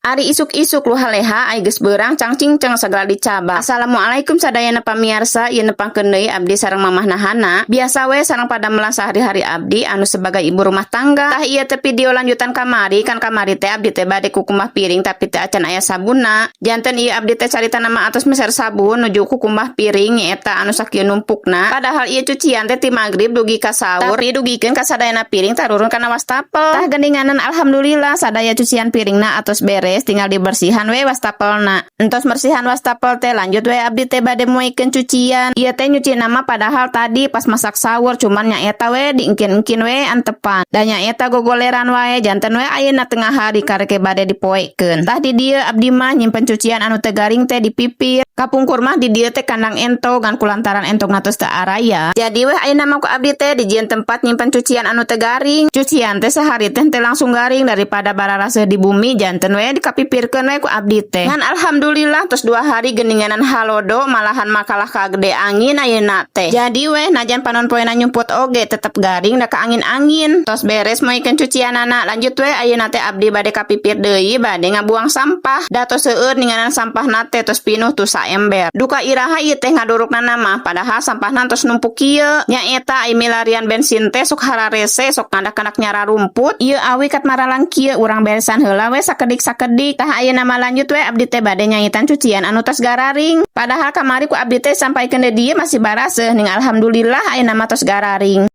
Ari isuk-isuk luhaleha ai geus beurang cangcingceng segala dicoba. Assalamualaikum sadayana pamirsa, ieu nepangkeun deui abdi sareng mamah nahana. Biasa we sareng pada melang sehari-hari abdi anu sebagai ibu rumah tangga. Tah ieu teh video lanjutan kamari, kan kamari teh abdi teh bade kukumbah piring tapi teh acan aya sabunna. Janten ieu abdi teh carita nama atos meser sabun nuju kukumbah piring nyaeta anu sakieu numpukna. Padahal ieu cucian teh ti magrib dugi ka saur, tapi dugikeun ka sadayana piring tarurun kana wastafel. Tah gendinganan alhamdulillah sadaya cucian piringna atos beres, tinggal dibersihan we wastafel entos bersihan wastafel teh lanjut we abdi teh bade moekeun cucian. Ieu teh nyuci nama padahal tadi pas masak sahur cuman nyaeta we diengkin-engkin we antepan da nyaeta gogoleran wae janten we ayeuna tengah hari kareke bade dipoekeun. Tah di dieu abdi mah nyimpen cucian anu teu garing teh di pipir. Kapungkur mah di dieu teh kandang entog kan kulantaran entog natos teu araya. Jadi we ayeuna mah ku abdi teh dijieun tempat nyimpen cucian anu teu garing. Cucian teh sehari teh langsung garing daripada bararaseuh di bumi janten we dikapipirkeun we ku abdi teh. Ngan alhamdulillah tos 2 hari geninganan halodo malahan makalah kagede angin ayeuna teh. Jadi we najan panon poena nyumput oge tetep garing da ka angin-angin. Tos beres moekeun cucianana lanjut we ayeuna teh abdi bade kapipir deui bade ngabuang sampah. Da tos seueur ninganan sampahna teh tos pinuh tu saember. Duka iraha ieu teh ngadurukna mah padahal sampahna tos numpuk kieu. Nyaeta ai milarian bensin teh sok hararese sok kandak-kandak nyara rumput. Ieu awi kat maralang kieu urang beresan heula we sakedik-sakedik. Tah ayeuna mah lanjut we abdi teh bade nyaitan cucian anu tos gararing. Padahal kamari ku abdi teh sampaikeun di dieu masih baraseuh ning alhamdulillah ayeuna mah tos gararing.